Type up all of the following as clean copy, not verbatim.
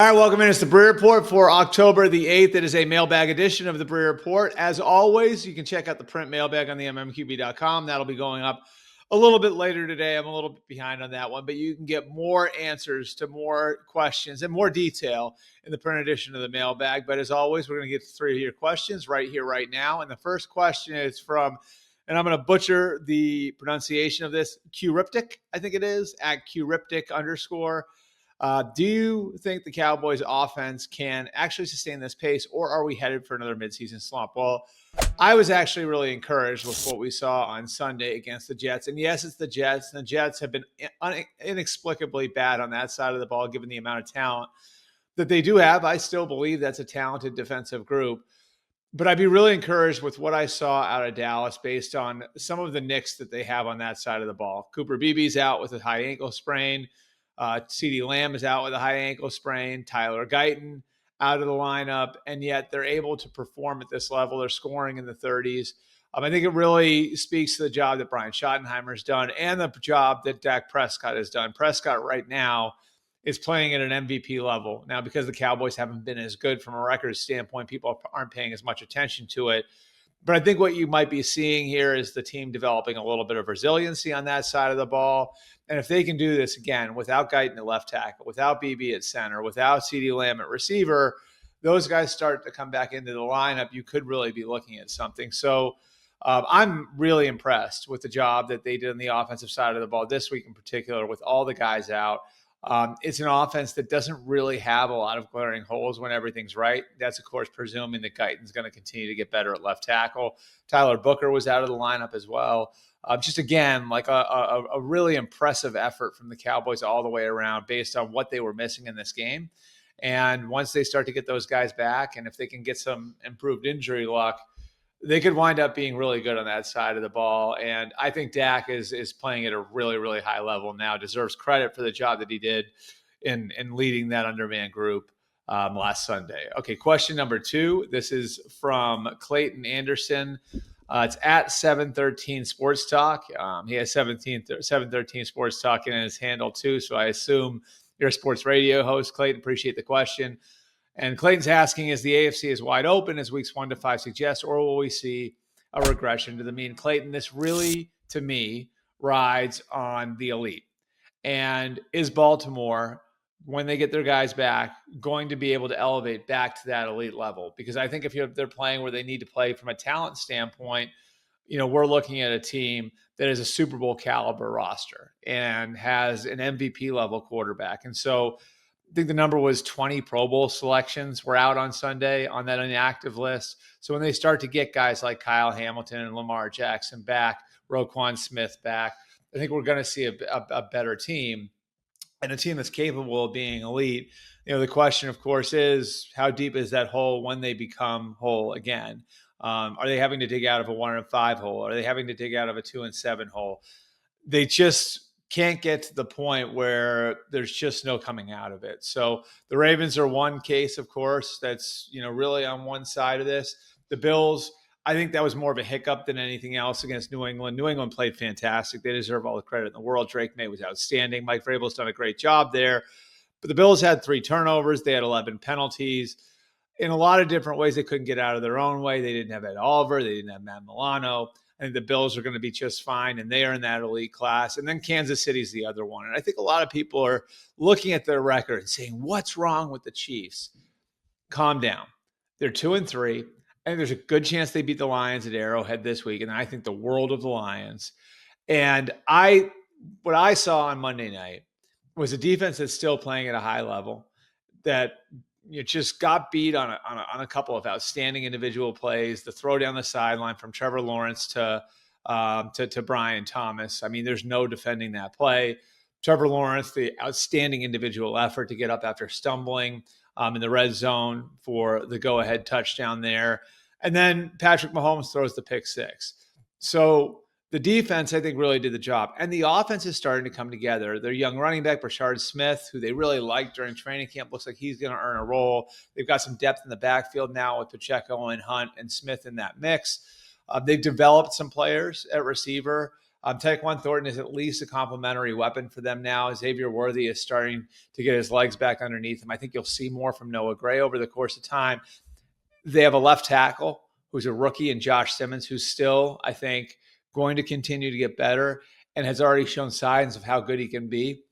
All right, welcome in. It's the Breer Report for October the 8th. It is a mailbag edition of the Breer Report. As always, you can check out the print mailbag on the mmqb.com. That'll be going up a little bit later today. I'm a little bit behind on that one, but you can get more answers to more questions and more detail in the print edition of the mailbag. But as always, we're going to get to three of your questions right here, right now. And the first question is from, and I'm going to butcher the pronunciation of this, Qriptic, I think it is, at Qriptic_. Do you think the Cowboys offense can actually sustain this pace, or are we headed for another midseason slump? Well, I was actually really encouraged with what we saw on Sunday against the Jets. And yes, it's the Jets. And the Jets have been inexplicably bad on that side of the ball, given the amount of talent that they do have. I still believe that's a talented defensive group. But I'd be really encouraged with what I saw out of Dallas based on some of the nicks that they have on that side of the ball. Cooper Beebe's out with a high ankle sprain. CeeDee Lamb is out with a high ankle sprain. Tyler Guyton out of the lineup, and yet they're able to perform at this level. They're scoring in the 30s. I think it really speaks to the job that Brian Schottenheimer has done and the job that Dak Prescott has done. Prescott right now is playing at an MVP level. Now, because the Cowboys haven't been as good from a record standpoint, people aren't paying as much attention to it. But I think what you might be seeing here is the team developing a little bit of resiliency on that side of the ball. And if they can do this again without Guyton at left tackle, without BB at center, without CeeDee Lamb at receiver, those guys start to come back into the lineup, you could really be looking at something. So I'm really impressed with the job that they did on the offensive side of the ball this week in particular with all the guys out. It's an offense that doesn't really have a lot of glaring holes when everything's right. That's, of course, presuming that Guyton's going to continue to get better at left tackle. Tyler Booker was out of the lineup as well. Just, again, like a really impressive effort from the Cowboys all the way around based on what they were missing in this game. And once they start to get those guys back, and if they can get some improved injury luck, they could wind up being really good on that side of the ball. And I think Dak is playing at a really, really high level now, deserves credit for the job that he did in leading that underman group last Sunday. Okay, question number 2. This is from Clayton Anderson. It's at 713 Sports Talk. He has 713 Sports Talk in his handle too, so I assume you're a sports radio host, Clayton. Appreciate the question. And Clayton's asking, is the AFC is wide open as weeks 1 to 5 suggest, or will we see a regression to the mean? Clayton, this really, to me, rides on the elite. And is Baltimore, when they get their guys back, going to be able to elevate back to that elite level? Because I think if they're playing where they need to play from a talent standpoint, we're looking at a team that is a Super Bowl caliber roster and has an MVP level quarterback. And so I think the number was 20 Pro Bowl selections were out on Sunday on that inactive list. So when they start to get guys like Kyle Hamilton and Lamar Jackson back, Roquan Smith back, I think we're going to see a better team and a team that's capable of being elite. The question, of course, is how deep is that hole when they become whole again? Are they having to dig out of a 1-5 hole? Are they having to dig out of a 2-7 hole? They just can't get to the point where there's just no coming out of it. So the Ravens are one case, of course, that's, really on one side of this. The Bills, I think that was more of a hiccup than anything else against New England. New England played fantastic. They deserve all the credit in the world. Drake May was outstanding. Mike Vrabel's done a great job there. But the Bills had 3 turnovers. They had 11 penalties. In a lot of different ways, they couldn't get out of their own way. They didn't have Ed Oliver. They didn't have Matt Milano. I think the Bills are going to be just fine, and they are in that elite class. And then Kansas City's the other one. And I think a lot of people are looking at their record and saying, what's wrong with the Chiefs? Calm down. They're 2-3. I think there's a good chance they beat the Lions at Arrowhead this week, and I think the world of the Lions. And what I saw on Monday night was a defense that's still playing at a high level, that just got beat on a couple of outstanding individual plays. The throw down the sideline from Trevor Lawrence to Brian Thomas. I mean, there's no defending that play. Trevor Lawrence, the outstanding individual effort to get up after stumbling in the red zone for the go-ahead touchdown there. And then Patrick Mahomes throws the pick 6. So the defense, I think, really did the job. And the offense is starting to come together. Their young running back, Brashard Smith, who they really liked during training camp, looks like he's going to earn a role. They've got some depth in the backfield now with Pacheco and Hunt and Smith in that mix. They've developed some players at receiver. Tyquan Thornton is at least a complementary weapon for them now. Xavier Worthy is starting to get his legs back underneath him. I think you'll see more from Noah Gray over the course of time. They have a left tackle who's a rookie, and Josh Simmons, who's still, I think, going to continue to get better and has already shown signs of how good he can be.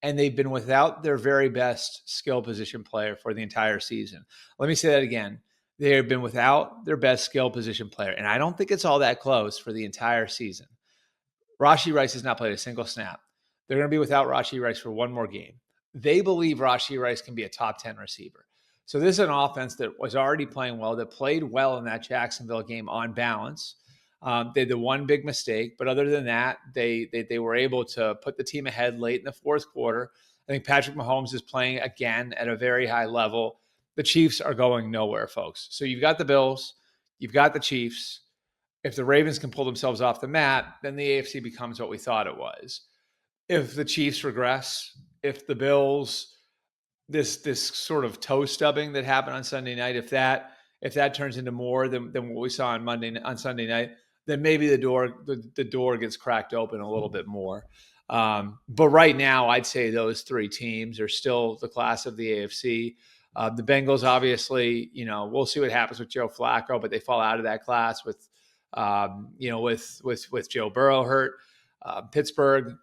And they've been without their very best skill position player for the entire season. Let me say that again. They have been without their best skill position player. And I don't think it's all that close for the entire season. Rashee Rice has not played a single snap. They're going to be without Rashee Rice for one more game. They believe Rashee Rice can be a top 10 receiver. So this is an offense that was already playing well, that played well in that Jacksonville game on balance. They had the one big mistake, but other than that, they were able to put the team ahead late in the fourth quarter. I think Patrick Mahomes is playing again at a very high level. The Chiefs are going nowhere, folks. So you've got the Bills, you've got the Chiefs. If the Ravens can pull themselves off the mat, then the AFC becomes what we thought it was. If the Chiefs regress, if the Bills, this sort of toe stubbing that happened on Sunday night, if that turns into more than what we saw on Sunday night, then maybe the door gets cracked open a little bit more. But right now, I'd say those three teams are still the class of the AFC. The Bengals, obviously, we'll see what happens with Joe Flacco, but they fall out of that class with Joe Burrow hurt. Pittsburgh,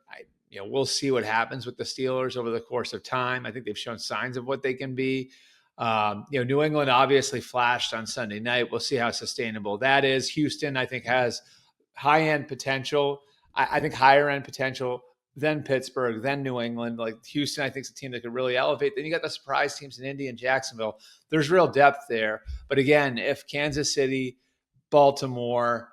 we'll see what happens with the Steelers over the course of time. I think they've shown signs of what they can be. New England obviously flashed on Sunday night. We'll see how sustainable that is. Houston, I think, has high-end potential. I think higher-end potential than Pittsburgh, then New England. Like Houston, I think is a team that could really elevate. Then you got the surprise teams in Indy and Jacksonville. There's real depth there. But again, if Kansas City, Baltimore,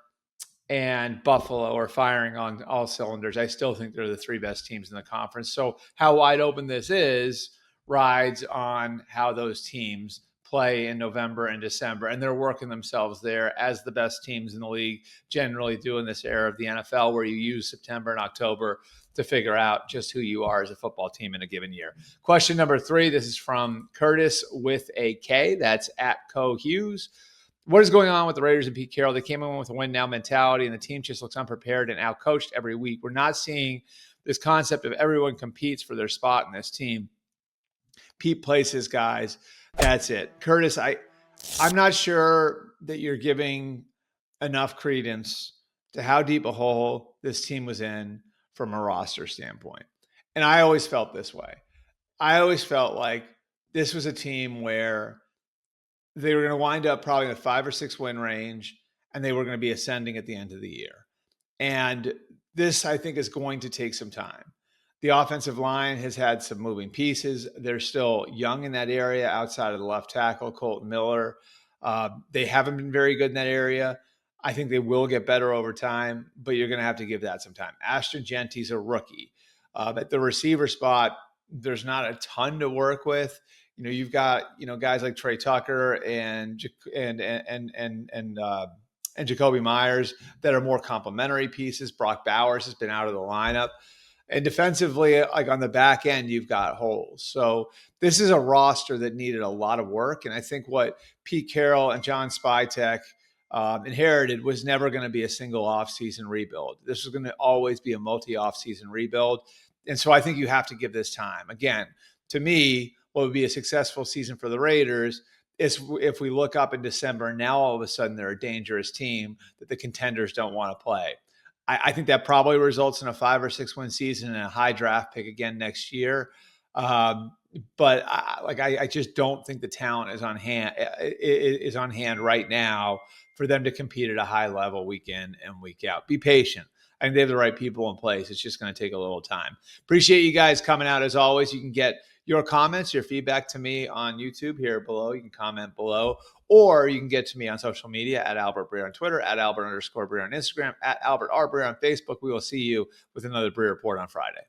and Buffalo are firing on all cylinders, I still think they're the three best teams in the conference. So how wide open this is rides on how those teams play in November and December. And they're working themselves there as the best teams in the league generally do in this era of the NFL, where you use September and October to figure out just who you are as a football team in a given year. Question number 3, this is from Curtis with a K. That's at Co Hughes. What is going on with the Raiders and Pete Carroll? They came in with a win-now mentality, and the team just looks unprepared and outcoached every week. We're not seeing this concept of everyone competes for their spot in this team. Pete plays his guys. That's it. Curtis, I'm not sure that you're giving enough credence to how deep a hole this team was in from a roster standpoint. And I always felt this way. I always felt like this was a team where they were going to wind up probably in the 5 or 6 win range, and they were going to be ascending at the end of the year. And this, I think, is going to take some time. The offensive line has had some moving pieces. They're still young in that area outside of the left tackle, Colton Miller. They haven't been very good in that area. I think they will get better over time, but you're going to have to give that some time. Ashton Genty's a rookie. At the receiver spot, there's not a ton to work with. You've got, guys like Trey Tucker and Jacoby Myers that are more complementary pieces. Brock Bowers has been out of the lineup. And defensively, like on the back end, you've got holes. So this is a roster that needed a lot of work. And I think what Pete Carroll and John Spytek inherited was never going to be a single offseason rebuild. This was going to always be a multi-offseason rebuild. And so I think you have to give this time. Again, to me, what would be a successful season for the Raiders is if we look up in December and now all of a sudden they're a dangerous team that the contenders don't want to play. I think that probably results in a 5 or 6 win season and a high draft pick again next year. But I just don't think the talent is on hand right now for them to compete at a high level week in and week out. Be patient. I think they have the right people in place. It's just going to take a little time. Appreciate you guys coming out as always. You can get your comments, your feedback to me on YouTube here below. You can comment below, or you can get to me on social media at Albert Breer on Twitter, at Albert_Breer on Instagram, at Albert R. Breer on Facebook. We will see you with another Breer Report on Friday.